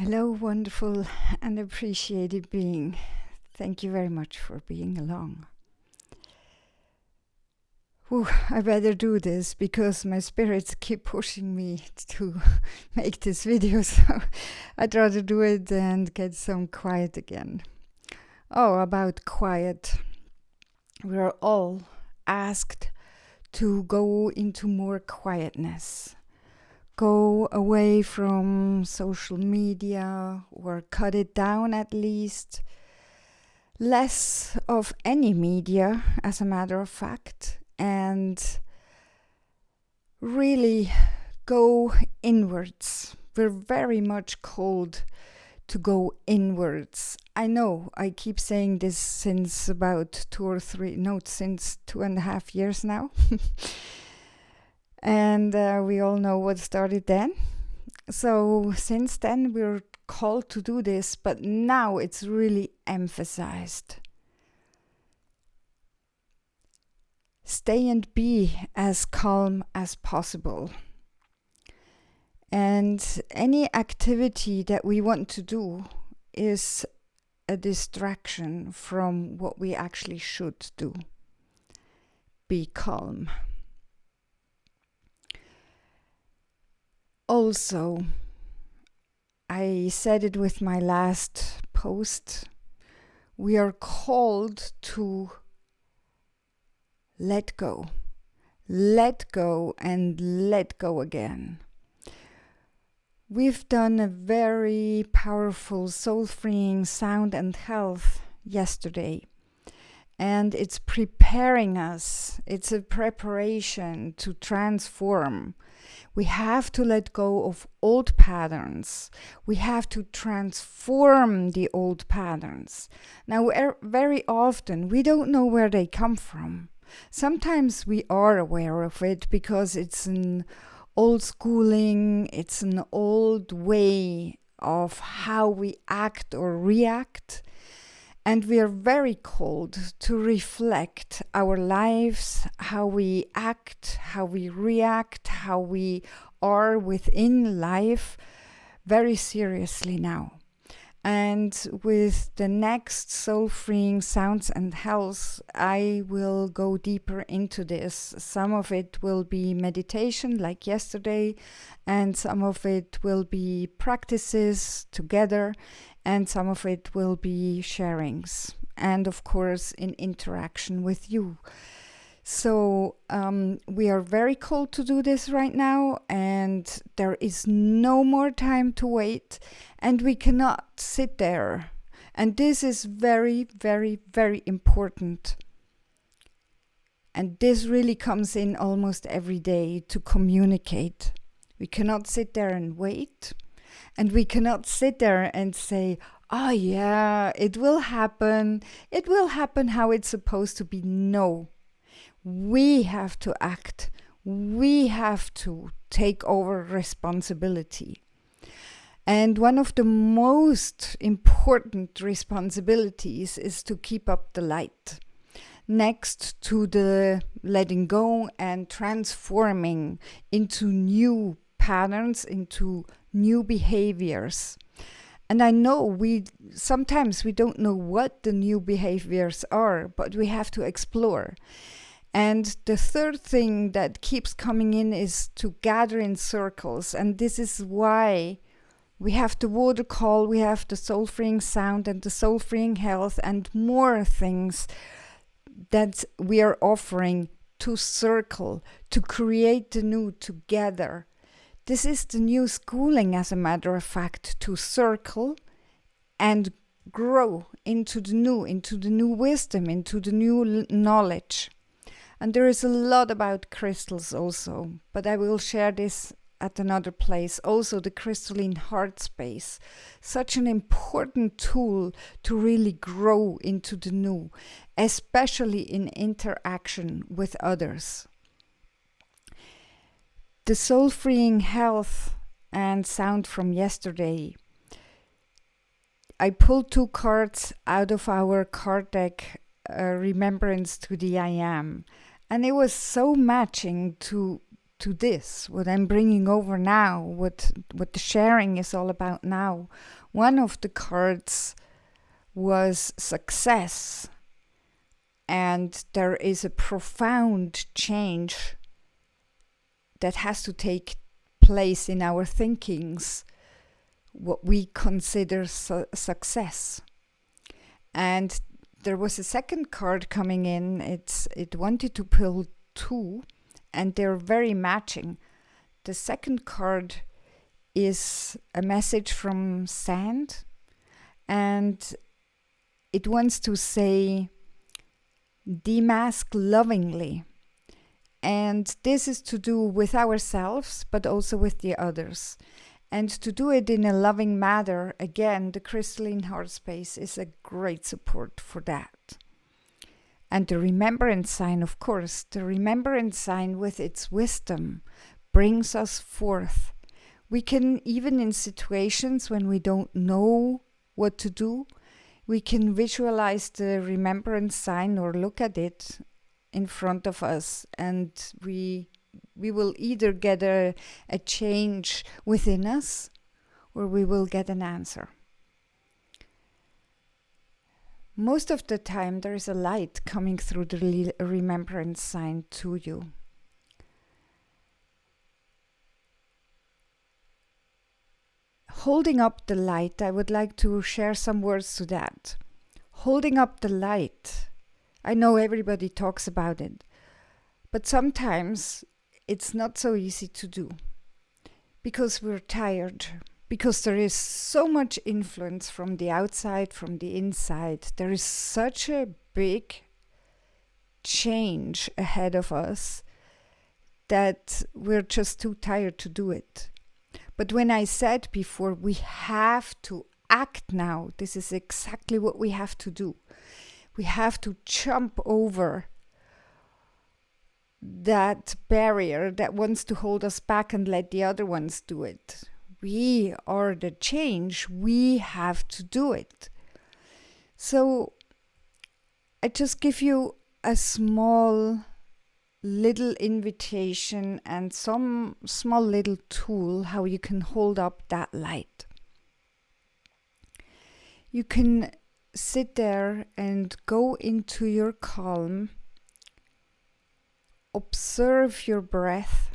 Hello, wonderful and appreciated being. Thank you very much for being along. I better do this because my spirits keep pushing me to make this video, so I'd rather do it and get some quiet again. About quiet. We're all asked to go into more quietness. Go away from social media or cut it down at least. Less of any media, as a matter of fact, and really go inwards. We're very much called to go inwards. I know I keep saying this since since 2.5 years now. And we all know what started then. So since then we're called to do this, but now it's really emphasized. Stay and be as calm as possible. And any activity that we want to do is a distraction from what we actually should do. Be calm. Also, I said it with my last post, we are called to let go and let go again. We've done a very powerful soul-freeing sound and health yesterday, and it's preparing us. It's a preparation to transform. We have to let go of old patterns. We have to transform the old patterns. Now, very often, we don't know where they come from. Sometimes we are aware of it because it's an old schooling, it's an old way of how we act or react. And we are very called to reflect our lives, how we act, how we react, how we are within life very seriously now. And with the next soul-freeing sounds and health, I will go deeper into this. Some of it will be meditation like yesterday, and some of it will be practices together, and some of it will be sharings, and of course in interaction with you. So we are very called to do this right now, and there is no more time to wait, and we cannot sit there. And this is very, very, very important. And this really comes in almost every day to communicate. We cannot sit there and wait, and we cannot sit there and say, oh yeah, it will happen how it's supposed to be. No. We have to act. We have to take over responsibility. And one of the most important responsibilities is to keep up the light. Next to the letting go and transforming into new patterns, into new behaviors. And I know sometimes we don't know what the new behaviors are, but we have to explore. And the third thing that keeps coming in is to gather in circles. And this is why we have the water call, we have the soul-freeing sound and the soul-freeing health and more things that we are offering to circle, to create the new together. This is the new schooling, as a matter of fact, to circle and grow into the new wisdom, into the new knowledge. And there is a lot about crystals also, but I will share this at another place. Also, the crystalline heart space, such an important tool to really grow into the new, especially in interaction with others. The soul-freeing health and sound from yesterday. I pulled 2 cards out of our card deck, Remembrance to the I Am. And it was so matching to to this, what I'm bringing over now, what the sharing is all about now. One of the cards was success, and there is a profound change that has to take place in our thinkings, what we consider success. And there was a second card coming in. It wanted to pull two, and they're very matching. The second card is a message from sand, and it wants to say, demask lovingly. And this is to do with ourselves, but also with the others. And to do it in a loving manner, again, the crystalline heart space is a great support for that. And the remembrance sign, of course, the remembrance sign with its wisdom brings us forth. We can, even in situations when we don't know what to do, we can visualize the remembrance sign or look at it in front of us, and we will either get a change within us, or we will get an answer. Most of the time there is a light coming through the remembrance sign to you. Holding up the light, I would like to share some words to that. Holding up the light, I know everybody talks about it, but sometimes it's not so easy to do because we're tired, because there is so much influence from the outside, from the inside. There is such a big change ahead of us that we're just too tired to do it. But when I said before, we have to act now, this is exactly what we have to do. We have to jump over that barrier that wants to hold us back and let the other ones do it. We are the change. We have to do it. So I just give you a small little invitation and some small little tool how you can hold up that light. You can sit there and go into your calm, observe your breath,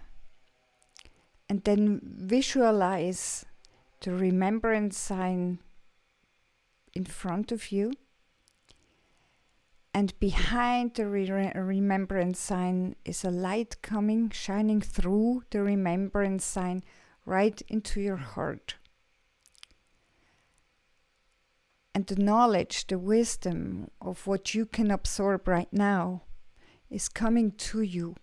and then visualize the remembrance sign in front of you. And behind the remembrance sign is a light coming, shining through the remembrance sign right into your heart. And the knowledge, the wisdom of what you can absorb right now is coming to you,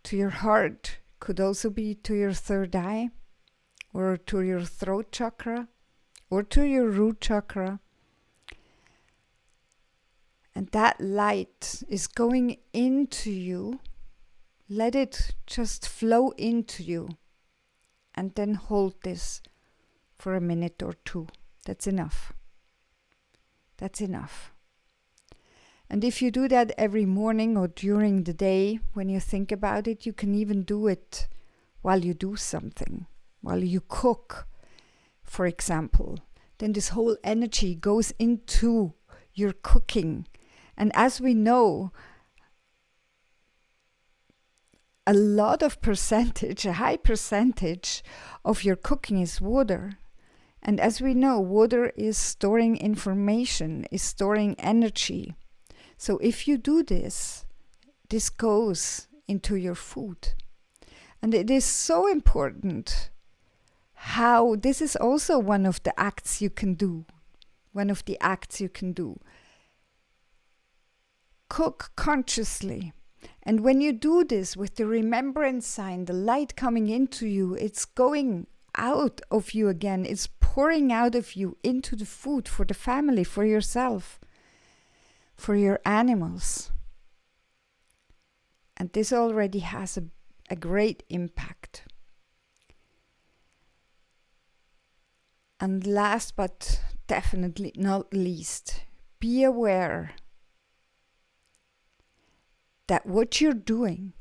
to your heart. Could also be to your third eye, or to your throat chakra, or to your root chakra. And that light is going into you. Let it just flow into you. And then hold this for a minute or two. That's enough. That's enough. And if you do that every morning or during the day, when you think about it, you can even do it while you do something, while you cook, for example. Then this whole energy goes into your cooking. And as we know, a lot of percentage, a high percentage of your cooking is water. And as we know, water is storing information, is storing energy. So if you do this, this goes into your food. And it is so important how this is also one of the acts you can do. One of the acts you can do. Cook consciously. And when you do this with the remembrance sign, the light coming into you, it's going out of you again. It's pouring out of you into the food for the family, for yourself, for your animals. And this already has a great impact. And last but definitely not least, be aware that what you're doing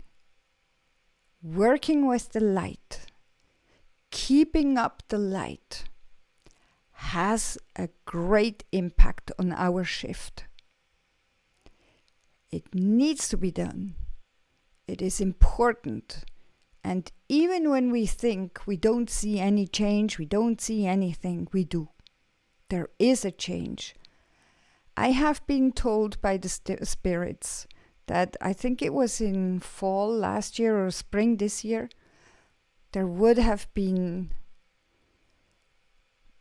working with the light, keeping up the light, has a great impact on our shift. It needs to be done. It is important. And even when we think we don't see any change, we don't see anything, we do. There is a change. I have been told by the spirits that I think it was in fall last year or spring this year, there would have been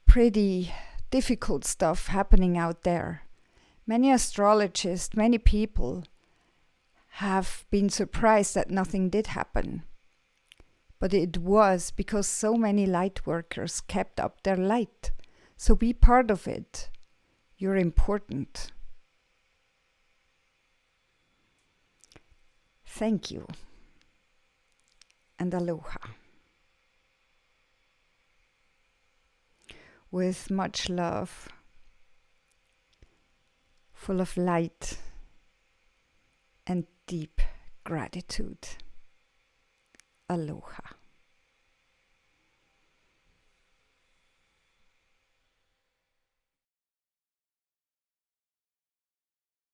pretty difficult stuff happening out there. Many astrologists, many people have been surprised that nothing did happen. But it was because so many light workers kept up their light. So be part of it. You're important. Thank you. And aloha. With much love, full of light and deep gratitude. Aloha.